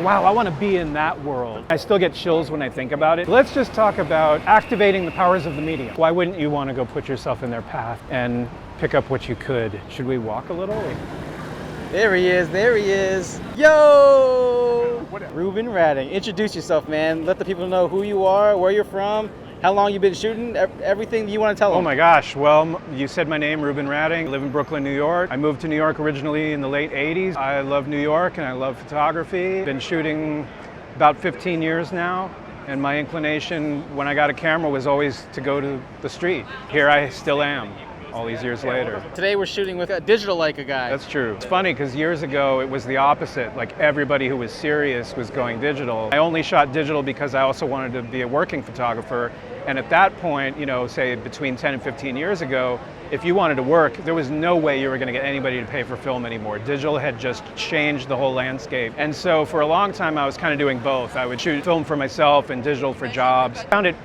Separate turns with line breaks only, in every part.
Wow, I want to be in that world. I still get chills when I think about it. Let's just talk about activating the powers of the medium. Why wouldn't you want to go put yourself in their path and pick up what you could? Should we walk a little?
There he is. Yo! Reuben Radding. Introduce yourself, man. Let the people know who you are, where you're from, how long you've been shooting, everything you want to tell them.
Oh my gosh, well, you said my name, Reuben Radding. I live in Brooklyn, New York. I moved to New York originally in the late 80s. I love New York and I love photography. Been shooting about 15 years now. And my inclination when I got a camera was always to go to the street. Here I still am, all these years later.
Today we're shooting with a digital Leica guy.
That's true. It's funny because years ago it was the opposite. Like everybody who was serious was going digital. I only shot digital because I also wanted to be a working photographer. And at that point, you know, say between 10 and 15 years ago, if you wanted to work, there was no way you were going to get anybody to pay for film anymore. Digital had just changed the whole landscape. And so for a long time, I was kind of doing both. I would shoot film for myself and digital for jobs. I found it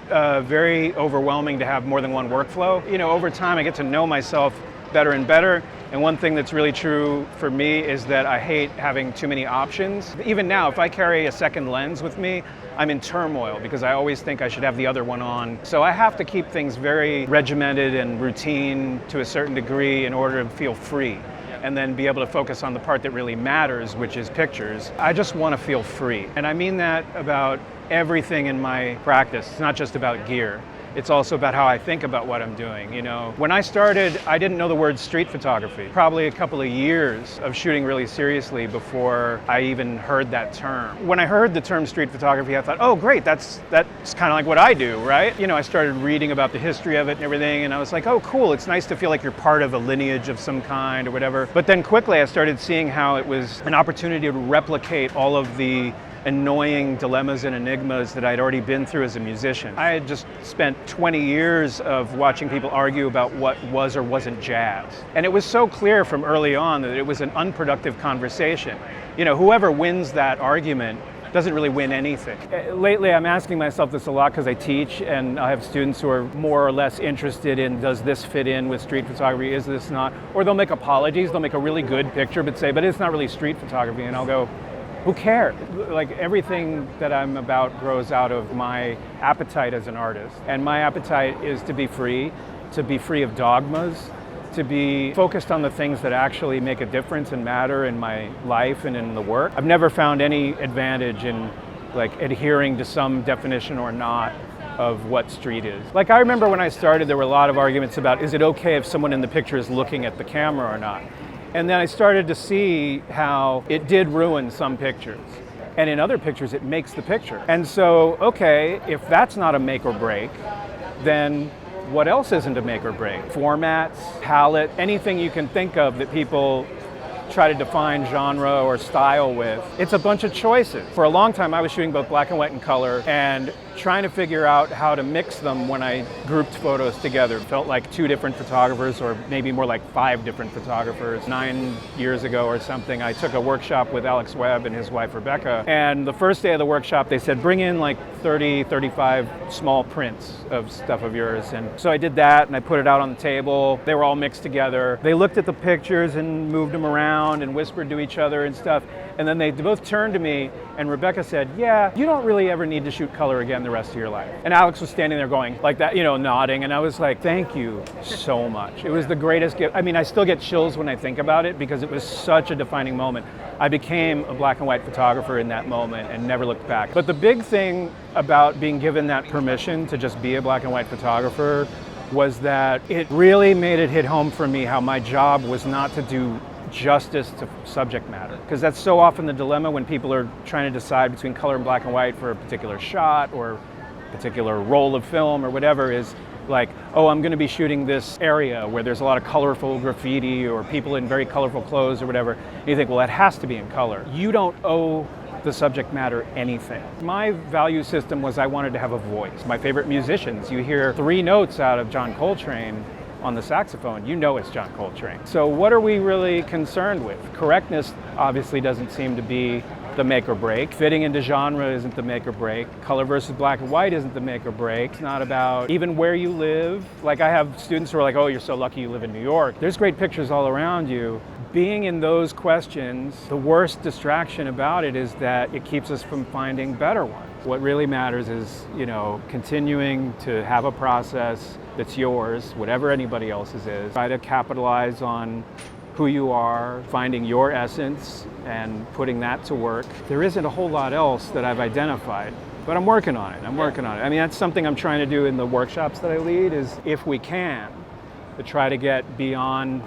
very overwhelming to have more than one workflow. You know, over time, I get to know myself better and better. And one thing that's really true for me is that I hate having too many options. Even now, if I carry a second lens with me, I'm in turmoil because I always think I should have the other one on. So I have to keep things very regimented and routine to a certain degree in order to feel free and then be able to focus on the part that really matters, which is pictures. I just want to feel free. And I mean that about everything in my practice. It's not just about gear. It's also about how I think about what I'm doing, you know. When I started, I didn't know the word street photography. Probably a couple of years of shooting really seriously before I even heard that term. When I heard the term street photography, I thought, oh great, that's kind of like what I do, right? You know, I started reading about the history of it and everything, and I was like, oh cool, it's nice to feel like you're part of a lineage of some kind or whatever. But then quickly I started seeing how it was an opportunity to replicate all of the annoying dilemmas and enigmas that I'd already been through as a musician. I had just spent 20 years of watching people argue about what was or wasn't jazz. And it was so clear from early on that it was an unproductive conversation. You know, whoever wins that argument doesn't really win anything. Lately, I'm asking myself this a lot because I teach and I have students who are more or less interested in, does this fit in with street photography, is this not? Or they'll make apologies, they'll make a really good picture but say, but it's not really street photography, and I'll go, who cares? Like everything that I'm about grows out of my appetite as an artist. And my appetite is to be free of dogmas, to be focused on the things that actually make a difference and matter in my life and in the work. I've never found any advantage in like adhering to some definition or not of what street is. Like I remember when I started, there were a lot of arguments about, is it okay if someone in the picture is looking at the camera or not? And then I started to see how it did ruin some pictures. And in other pictures, it makes the picture. And so, okay, if that's not a make or break, then what else isn't a make or break? Formats, palette, anything you can think of that people try to define genre or style with. It's a bunch of choices. For a long time, I was shooting both black and white and color and trying to figure out how to mix them when I grouped photos together. It felt like two different photographers, or maybe more like 5 different photographers. 9 years ago or something, I took a workshop with Alex Webb and his wife Rebecca, and the first day of the workshop they said, bring in like 30, 35 small prints of stuff of yours. And so I did that and I put it out on the table. They were all mixed together. They looked at the pictures and moved them around and whispered to each other and stuff. And then they both turned to me and Rebecca said, yeah, you don't really ever need to shoot color again the rest of your life. And Alex was standing there going like that, you know, nodding. And I was like, thank you so much. It was the greatest gift. I mean, I still get chills when I think about it because it was such a defining moment. I became a black and white photographer in that moment and never looked back. But the big thing about being given that permission to just be a black and white photographer was that it really made it hit home for me how my job was not to do justice to subject matter, because that's so often the dilemma when people are trying to decide between color and black and white for a particular shot or a particular roll of film or whatever, is like, oh, I'm going to be shooting this area where there's a lot of colorful graffiti or people in very colorful clothes or whatever. And you think, well, that has to be in color. You don't owe the subject matter anything. My value system was I wanted to have a voice. My favorite musicians, you hear 3 notes out of John Coltrane on the saxophone, you know it's John Coltrane. So what are we really concerned with? Correctness obviously doesn't seem to be the make or break. Fitting into genre isn't the make or break. Color versus black and white isn't the make or break. It's not about even where you live. Like I have students who are like, oh, you're so lucky you live in New York. There's great pictures all around you, being in those questions, the worst distraction about it is that it keeps us from finding better ones. What really matters is, continuing to have a process that's yours, whatever anybody else's is. Try to capitalize on who you are, finding your essence and putting that to work. There isn't a whole lot else that I've identified, but I'm working on it. I mean, that's something I'm trying to do in the workshops that I lead is, if we can, to try to get beyond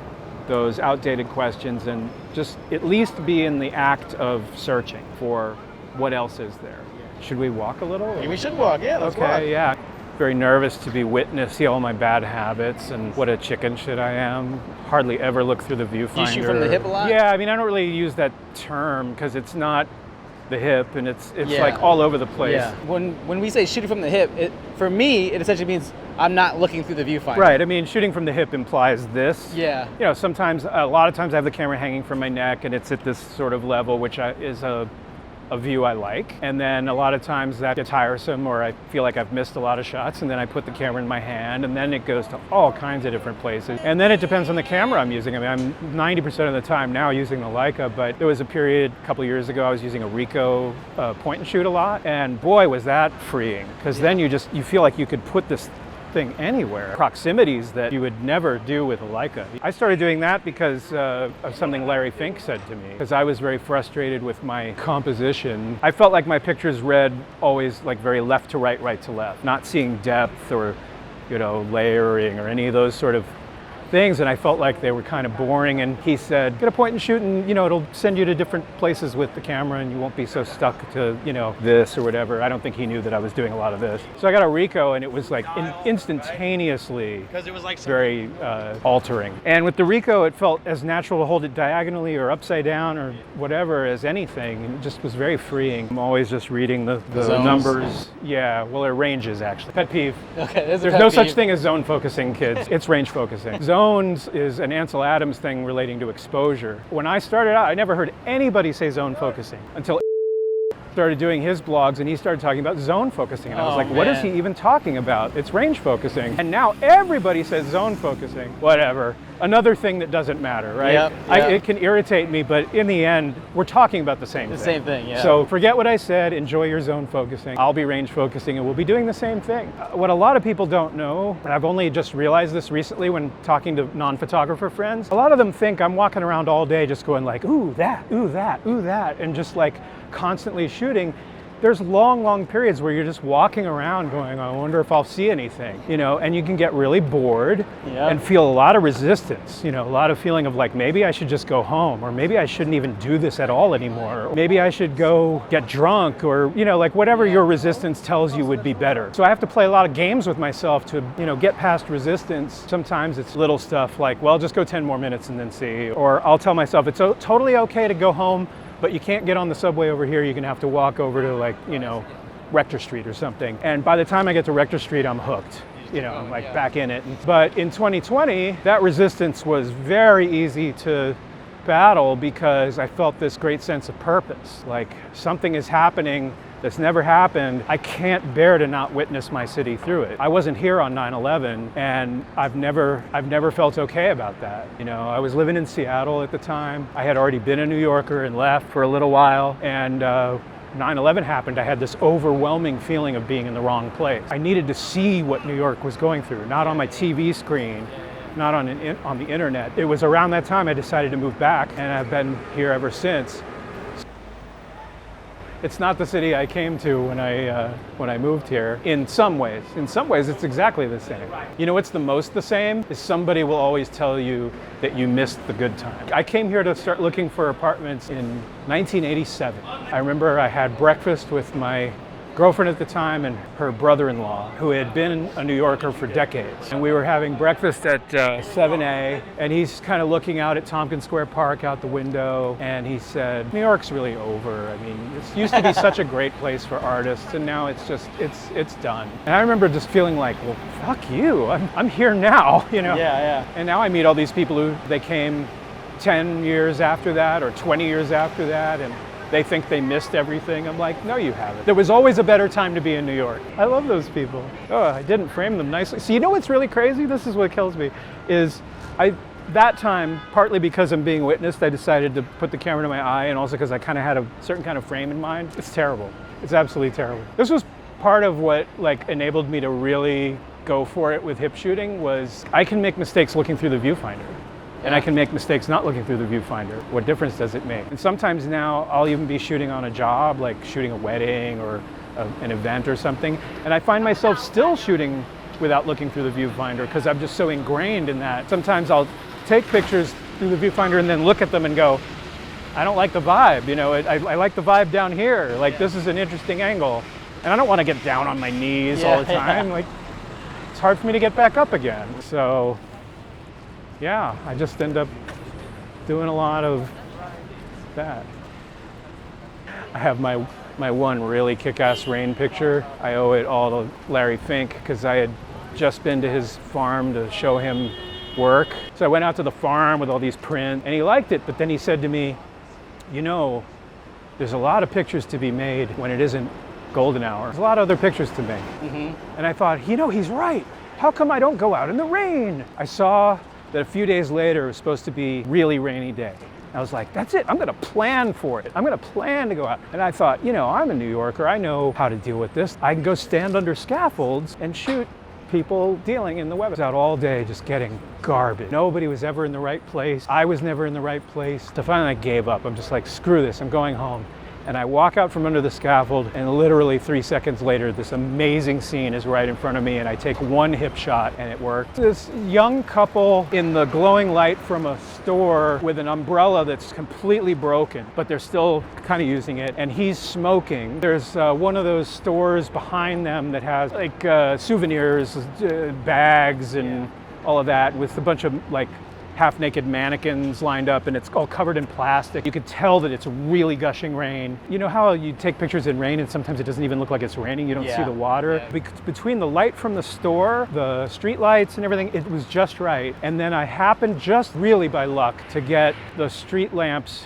those outdated questions and just at least be in the act of searching for what else is there. Should we walk a little?
We should walk, yeah, let's walk.
Okay, yeah. Very nervous to be witness, see all my bad habits and what a chicken shit I am. Hardly ever look through the viewfinder.
You shoot from the hip a lot?
Yeah, I mean, I don't really use that term because it's not the hip and it's like all over the place.
Yeah. When we say shooting from the hip, for me, it essentially means I'm not looking through the viewfinder.
Right, I mean, shooting from the hip implies this.
Yeah.
A lot of times I have the camera hanging from my neck and it's at this sort of level, which is a view I like. And then a lot of times that gets tiresome or I feel like I've missed a lot of shots, and then I put the camera in my hand and then it goes to all kinds of different places. And then it depends on the camera I'm using. I mean, I'm 90% of the time now using the Leica, but there was a period a couple years ago I was using a Ricoh point and shoot a lot, and boy was that freeing, because then you feel like you could put this thing anywhere. Proximities that you would never do with a Leica. I started doing that because of something Larry Fink said to me, because I was very frustrated with my composition. I felt like my pictures read always like very left to right, right to left, not seeing depth or, layering or any of those sort of things, and I felt like they were kind of boring. And he said, get a point and shoot and it'll send you to different places with the camera and you won't be so stuck to this or whatever. I don't think he knew that I was doing a lot of this. So I got a Ricoh and it was like instantaneously, because it was like very altering. And with the Ricoh it felt as natural to hold it diagonally or upside down or whatever as anything, and it just was very freeing. I'm always just reading the numbers. Yeah, well, they're ranges actually. Pet peeve.
Okay,
there's no such thing as zone focusing, kids. It's range focusing. Zones is an Ansel Adams thing relating to exposure. When I started out, I never heard anybody say zone focusing until started doing his blogs and he started talking about zone focusing. And I was like, what is he even talking about? It's range focusing. And now everybody says zone focusing. Whatever. Another thing that doesn't matter, right?
Yep.
It can irritate me, but in the end, we're talking about the same thing.
The same thing, yeah.
So forget what I said, enjoy your zone focusing. I'll be range focusing and we'll be doing the same thing. What a lot of people don't know, and I've only just realized this recently when talking to non-photographer friends, a lot of them think I'm walking around all day just going like, ooh, that, ooh, that, ooh, that, and just like constantly shooting. There's long periods where you're just walking around going, I wonder if I'll see anything, and you can get really bored and feel a lot of resistance, a lot of feeling of like, maybe I should just go home, or maybe I shouldn't even do this at all anymore. Or maybe I should go get drunk, or, like whatever your resistance tells you would be better. So I have to play a lot of games with myself to, get past resistance. Sometimes it's little stuff like, well, just go 10 more minutes and then see. Or I'll tell myself it's totally okay to go home, but you can't get on the subway over here. You're gonna have to walk over to Rector Street or something. And by the time I get to Rector Street, I'm hooked. I'm like back in it. But in 2020, that resistance was very easy to battle because I felt this great sense of purpose. Like something is happening that's never happened. I can't bear to not witness my city through it. I wasn't here on 9/11, and I've never felt okay about that. I was living in Seattle at the time. I had already been a New Yorker and left for a little while, and 9/11 happened. I had this overwhelming feeling of being in the wrong place. I needed to see what New York was going through, not on my TV screen, not on the internet. It was around that time I decided to move back, and I've been here ever since. It's not the city I came to when I moved here. In some ways, it's exactly the same. What's the most the same is somebody will always tell you that you missed the good time. I came here to start looking for apartments in 1987. I remember I had breakfast with my girlfriend at the time and her brother-in-law, who had been a New Yorker for decades. And we were having breakfast at 7A, and he's kind of looking out at Tompkins Square Park out the window, and he said, New York's really over. I mean, it used to be such a great place for artists, and now it's just, it's done. And I remember just feeling like, well, fuck you, I'm here now,
Yeah.
And now I meet all these people who, they came 10 years after that, or 20 years after that, and they think they missed everything. I'm like, no, you haven't. There was always a better time to be in New York. I love those people. Oh, I didn't frame them nicely. So what's really crazy? This is what kills me, is that time, partly because I'm being witnessed, I decided to put the camera to my eye, and also because I kind of had a certain kind of frame in mind. It's terrible. It's absolutely terrible. This was part of what like enabled me to really go for it with hip shooting. Was I can make mistakes looking through the viewfinder. And I can make mistakes not looking through the viewfinder. What difference does it make? And sometimes now I'll even be shooting on a job, like shooting a wedding or an event or something, and I find myself still shooting without looking through the viewfinder because I'm just so ingrained in that. Sometimes I'll take pictures through the viewfinder and then look at them and go, I don't like the vibe, you know, I like the vibe down here, like this is an interesting angle. And I don't want to get down on my knees all the time. Like, it's hard for me to get back up again. So yeah, I just end up doing a lot of that. I have my one really kick-ass rain picture. I owe it all to Larry Fink because I had just been to his farm to show him work. So I went out to the farm with all these prints and he liked it, but then he said to me, you know, there's a lot of pictures to be made when it isn't golden hour. There's a lot of other pictures to make. And I thought, you know, he's right. How come I don't go out in the rain? I saw that a few days later it was supposed to be a really rainy day. I was like, that's it, I'm gonna plan for it. I'm gonna plan to go out. And I thought, you know, I'm a New Yorker, I know how to deal with this. I can go stand under scaffolds and shoot people dealing in the weather. I was out all day just getting garbage. Nobody was ever in the right place. I was never in the right place. So finally I gave up. I'm just like, screw this, I'm going home. And I walk out from under the scaffold and literally 3 seconds later, this amazing scene is right in front of me and I take one hip shot and it worked. This young couple in the glowing light from a store with an umbrella that's completely broken, but they're still kind of using it, and he's smoking. There's one of those stores behind them that has like souvenirs, bags and all of that with a bunch of like half-naked mannequins lined up, and it's all covered in plastic. You could tell that it's really gushing rain. You know how you take pictures in rain and sometimes it doesn't even look like it's raining, you don't see the water? Between the light from the store, the street lights and everything, it was just right. And then I happened, just really by luck, to get the street lamps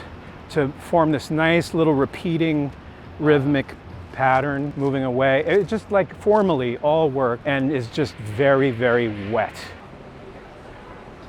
to form this nice little repeating rhythmic pattern moving away. It just like formally all worked and is just very, very wet.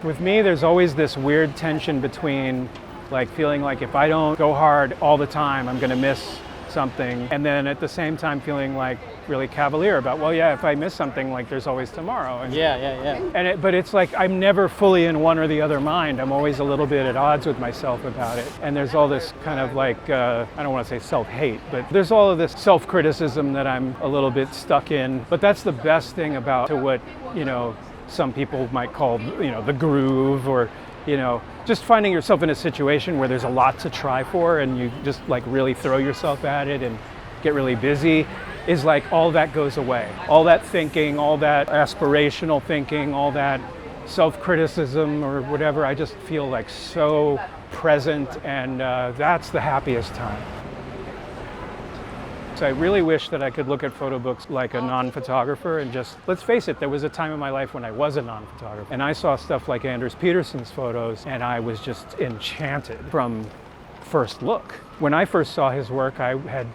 With me, there's always this weird tension between like feeling like if I don't go hard all the time, I'm gonna miss something. And then at the same time feeling like really cavalier about, well, yeah, if I miss something, like there's always tomorrow. And but it's like I'm never fully in one or the other mind. I'm always a little bit at odds with myself about it. And there's all this kind of like, I don't want to say self-hate, but there's all of this self-criticism that I'm a little bit stuck in. But that's the best thing about what, you know, some people might call, you know, the groove, or, you know, just finding yourself in a situation where there's a lot to try for and you just like really throw yourself at it and get really busy, is like all that goes away. All that thinking, all that aspirational thinking, all that self-criticism or whatever, I just feel like so present, and that's the happiest time. I really wish that I could look at photo books like a non-photographer and just, let's face it, there was a time in my life when I was a non-photographer and I saw stuff like Anders Peterson's photos and I was just enchanted from first look. When I first saw his work, I had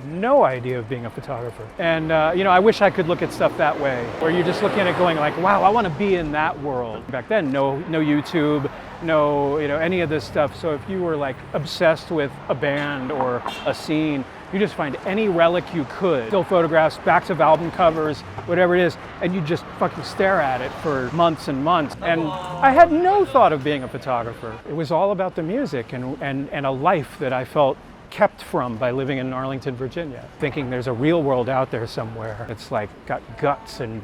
no idea of being a photographer. And you know, I wish I could look at stuff that way, where you're just looking at it going like, wow, I want to be in that world. Back then, no YouTube, no, you know, any of this stuff. So if you were like obsessed with a band or a scene, you just find any relic you could, still photographs, backs of album covers, whatever it is, and you just fucking stare at it for months and months. And I had no thought of being a photographer. It was all about the music and a life that I felt kept from by living in Arlington, Virginia, thinking there's a real world out there somewhere. It's like got guts and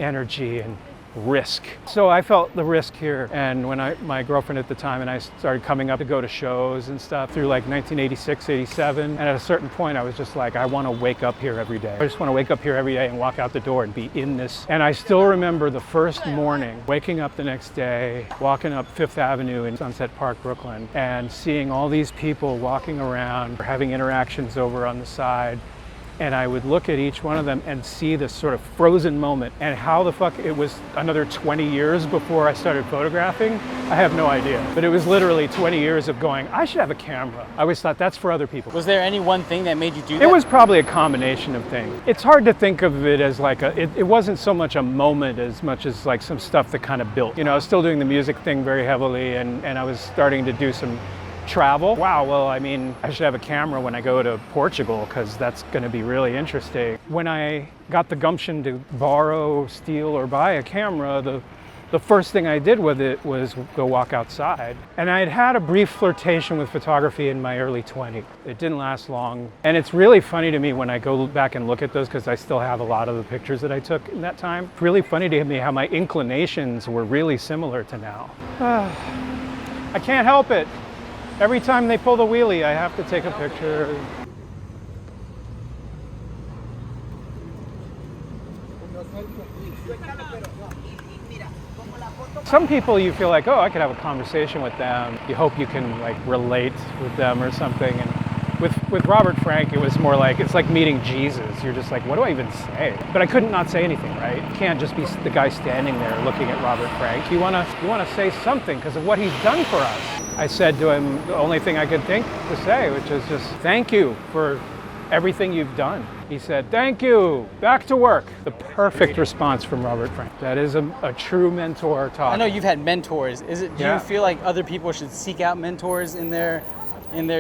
energy and risk. So I felt the risk here, and when my girlfriend at the time and I started coming up to go to shows and stuff through like 1986, 87, and at a certain point I was just like, I want to wake up here every day. I just want to wake up here every day and walk out the door and be in this. And I still remember the first morning, waking up the next day, walking up Fifth Avenue in Sunset Park, Brooklyn, and seeing all these people walking around, having interactions over on the side, and I would look at each one of them and see this sort of frozen moment. And how the fuck it was another 20 years before I started photographing, I have no idea. But it was literally 20 years of going, I should have a camera. I always thought that's for other people.
Was there any one thing that made you do that?
It was probably a combination of things. It's hard to think of it as like it wasn't so much a moment as much as like some stuff that kind of built. You know, I was still doing the music thing very heavily, and I was starting to do some travel. Wow, well, I mean, I should have a camera when I go to Portugal because that's going to be really interesting. When I got the gumption to borrow, steal, or buy a camera, the first thing I did with it was go walk outside. And I had had a brief flirtation with photography in my early 20s. It didn't last long. And it's really funny to me when I go back and look at those, because I still have a lot of the pictures that I took in that time. It's really funny to me how my inclinations were really similar to now. I can't help it. Every time they pull the wheelie, I have to take a picture. Some people you feel like, oh, I could have a conversation with them. You hope you can like relate with them or something. And with Robert Frank, it was more like, it's like meeting Jesus. You're just like, what do I even say? But I couldn't not say anything, right? You can't just be the guy standing there looking at Robert Frank. You wanna say something because of what he's done for us. I said to him the only thing I could think to say, which is just thank you for everything you've done. He said, thank you, back to work. The perfect response from Robert Frank. That is a true mentor talk.
I know you've had mentors. Do you feel like other people should seek out mentors in their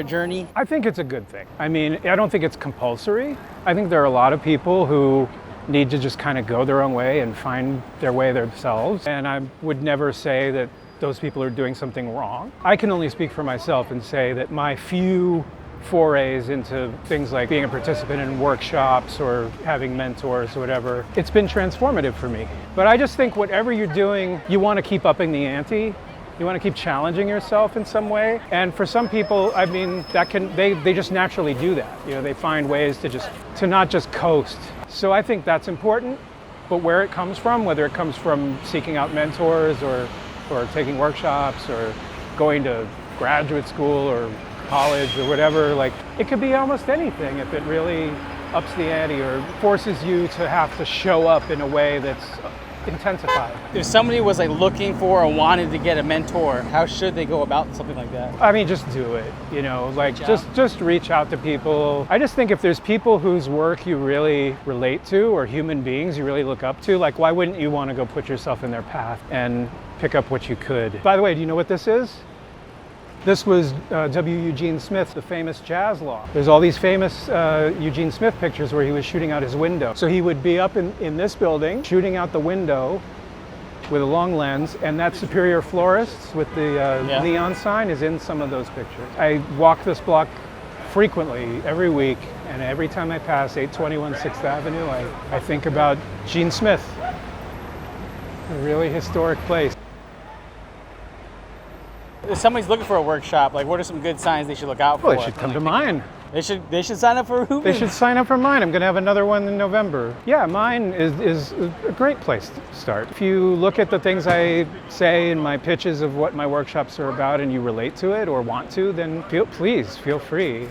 journey?
I think it's a good thing. I mean, I don't think it's compulsory. I think there are a lot of people who need to just kind of go their own way and find their way themselves. And I would never say that those people are doing something wrong. I can only speak for myself and say that my few forays into things like being a participant in workshops or having mentors or whatever, it's been transformative for me. But I just think whatever you're doing, you want to keep upping the ante. You want to keep challenging yourself in some way. And for some people, I mean, they just naturally do that. You know, they find ways to not just coast. So I think that's important. But where it comes from, whether it comes from seeking out mentors or taking workshops or going to graduate school or college or whatever, like it could be almost anything if it really ups the ante or forces you to have to show up in a way that's intensified.
If somebody was like looking for or wanted to get a mentor, how should they go about something like that?
I mean, just do it, you know, like just reach out to people. I just think if there's people whose work you really relate to or human beings you really look up to, like why wouldn't you want to go put yourself in their path and pick up what you could? By the way, do you know what this is? This was W. Eugene Smith, the famous jazz law. There's all these famous Eugene Smith pictures where he was shooting out his window. So he would be up in this building, shooting out the window with a long lens, and that Superior Florists with the neon sign is in some of those pictures. I walk this block frequently, every week, and every time I pass 821 6th Avenue, I think about Gene Smith. A really historic place.
If somebody's looking for a workshop, like what are some good signs they should look out for?
Well, they should come to mine.
They should sign up for Reuben.
They should sign up for mine. I'm going to have another one in November. Yeah, mine is a great place to start. If you look at the things I say in my pitches of what my workshops are about and you relate to it or want to, then please feel free.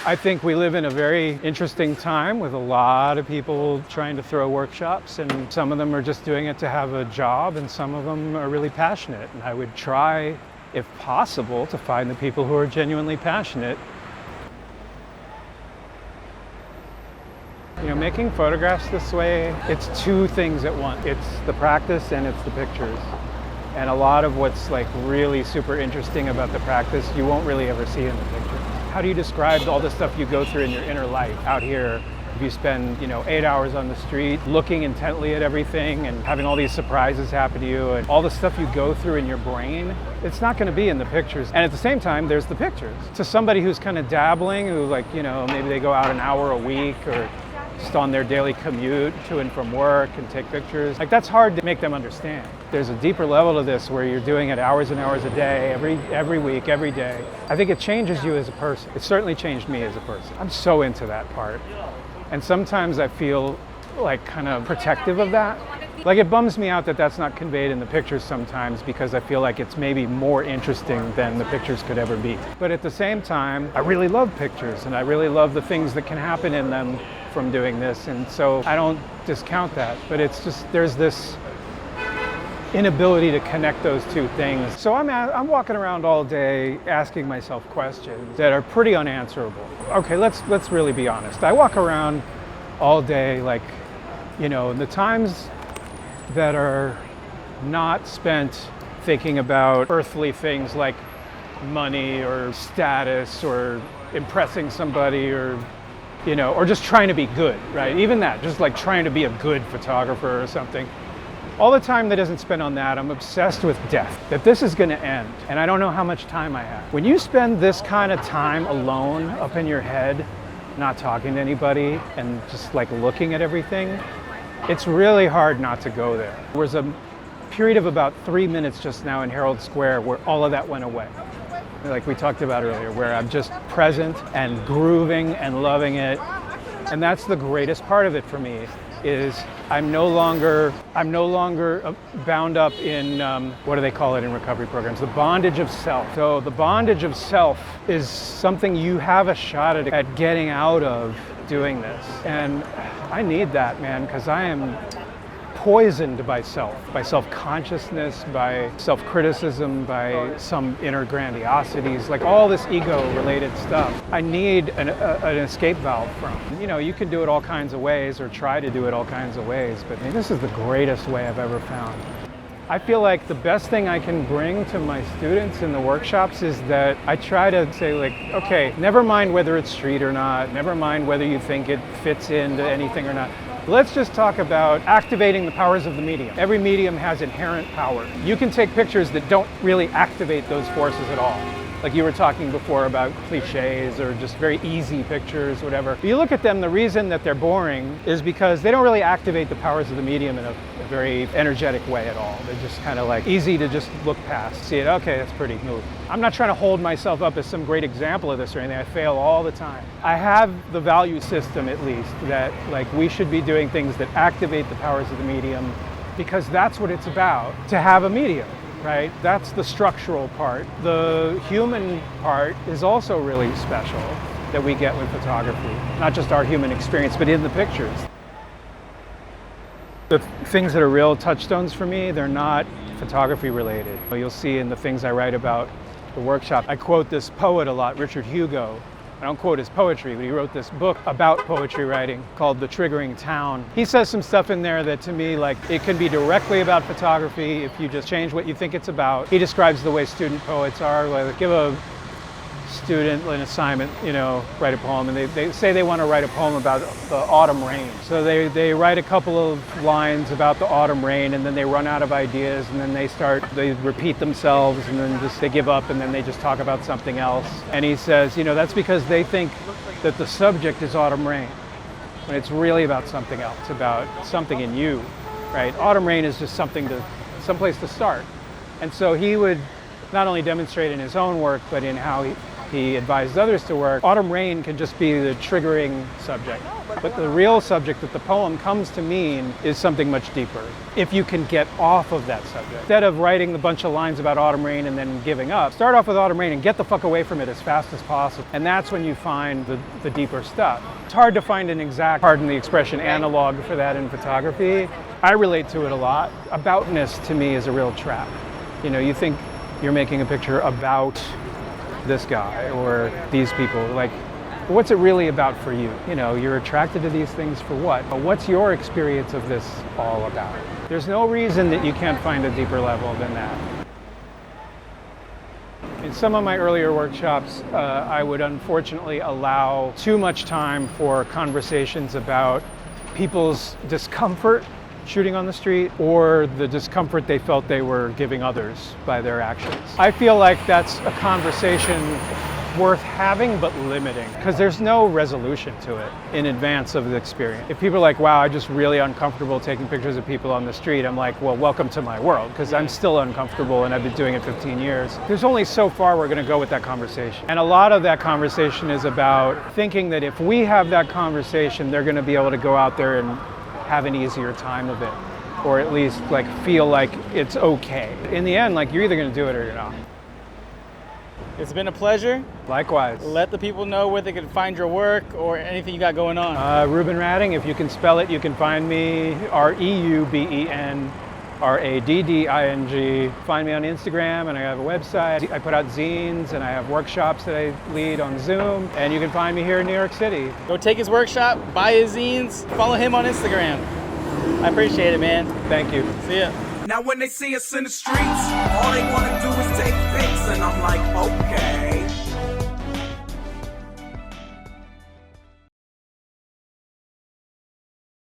I think we live in a very interesting time with a lot of people trying to throw workshops, and some of them are just doing it to have a job and some of them are really passionate. And I would try, if possible, to find the people who are genuinely passionate. You know, making photographs this way, it's two things at once. It's the practice and it's the pictures. And a lot of what's like really super interesting about the practice, you won't really ever see in the picture. How do you describe all the stuff you go through in your inner life out here? If you spend, 8 hours on the street looking intently at everything and having all these surprises happen to you and all the stuff you go through in your brain, it's not going to be in the pictures. And at the same time, there's the pictures. To somebody who's kind of dabbling, who maybe they go out an hour a week or just on their daily commute to and from work and take pictures, that's hard to make them understand. There's a deeper level to this where you're doing it hours and hours a day, every week, every day. I think it changes you as a person. It certainly changed me as a person. I'm so into that part. And sometimes I feel like kind of protective of that. Like, it bums me out that that's not conveyed in the pictures sometimes, because I feel like it's maybe more interesting than the pictures could ever be. But at the same time, I really love pictures, and I really love the things that can happen in them from doing this, and so I don't discount that. But it's just, there's this inability to connect those two things. So I'm walking around all day asking myself questions that are pretty unanswerable. Okay, let's really be honest. I walk around all day, like, you know, the times that are not spent thinking about earthly things like money or status or impressing somebody, or, you know, or just trying to be good, right? Even that, just like trying to be a good photographer or something. All the time that isn't spent on that, I'm obsessed with death, that this is going to end, and I don't know how much time I have. When you spend this kind of time alone up in your head, not talking to anybody and just like looking at everything, it's really hard not to go there. There was a period of about 3 minutes just now in Herald Square where all of that went away. Like we talked about earlier, where I'm just present and grooving and loving it. And that's the greatest part of it for me, is I'm no longer bound up in, what do they call it in recovery programs? The bondage of self. So the bondage of self is something you have a shot at getting out of doing this. And I need that, man, because I am poisoned by self-consciousness, by self-criticism, by some inner grandiosities, like all this ego-related stuff. I need an escape valve from. You know, you can do it all kinds of ways, or try to do it all kinds of ways, but this is the greatest way I've ever found. I feel like the best thing I can bring to my students in the workshops is that I try to say, like, okay, never mind whether it's street or not, never mind whether you think it fits into anything or not. Let's just talk about activating the powers of the medium. Every medium has inherent power. You can take pictures that don't really activate those forces at all. Like you were talking before about cliches or just very easy pictures, whatever. If you look at them, the reason that they're boring is because they don't really activate the powers of the medium in a very energetic way at all. They're just kind of like easy to just look past, see it, okay, that's pretty, move. I'm not trying to hold myself up as some great example of this or anything. I fail all the time. I have the value system, at least, that like we should be doing things that activate the powers of the medium, because that's what it's about, to have a medium. Right? That's the structural part. The human part is also really special that we get with photography. Not just our human experience, but in the pictures. The things that are real touchstones for me, they're not photography related. You'll see in the things I write about the workshop, I quote this poet a lot, Richard Hugo. I don't quote his poetry, but he wrote this book about poetry writing called The Triggering Town. He says some stuff in there that to me, like, it can be directly about photography if you just change what you think it's about. He describes the way student poets are, like give a student an assignment, you know, write a poem, and they say they want to write a poem about the autumn rain. So they write a couple of lines about the autumn rain, and then they run out of ideas, and then they repeat themselves, and then they give up, and then they just talk about something else. And he says, you know, that's because they think that the subject is autumn rain, when it's really about something else, about something in you, right? Autumn rain is just someplace to start. And so he would not only demonstrate in his own work, but in how he advised others to work. Autumn rain can just be the triggering subject. But the real subject that the poem comes to mean is something much deeper. If you can get off of that subject. Instead of writing a bunch of lines about autumn rain and then giving up, start off with autumn rain and get the fuck away from it as fast as possible. And that's when you find the deeper stuff. It's hard to find an exact, pardon the expression, analog for that in photography. I relate to it a lot. Aboutness to me is a real trap. You know, you think you're making a picture about this guy or these people, like, what's it really about for you? You know, you're attracted to these things for what? What's your experience of this all about? There's no reason that you can't find a deeper level than that. In some of my earlier workshops, I would unfortunately allow too much time for conversations about people's discomfort shooting on the street, or the discomfort they felt they were giving others by their actions. I feel like that's a conversation worth having but limiting, because there's no resolution to it in advance of the experience. If people are like, wow, I'm just really uncomfortable taking pictures of people on the street, I'm like, well, welcome to my world, because I'm still uncomfortable and I've been doing it 15 years. There's only so far we're going to go with that conversation. And a lot of that conversation is about thinking that if we have that conversation, they're going to be able to go out there and have an easier time of it. or at least like feel like it's okay. In the end, like you're either going to do it or you're not.
It's been a pleasure.
Likewise.
Let the people know where they can find your work or anything you got going on.
Reuben Radding, if you can spell it, you can find me, Reuben Radding. Find me on Instagram, and I have a website. I put out zines, and I have workshops that I lead on Zoom, and you can find me here in New York City.
Go take his workshop, buy his zines, follow him on Instagram. I appreciate it, man.
Thank you.
See ya.
Now when they see us in the streets, all they wanna do is take pics, and I'm like, okay.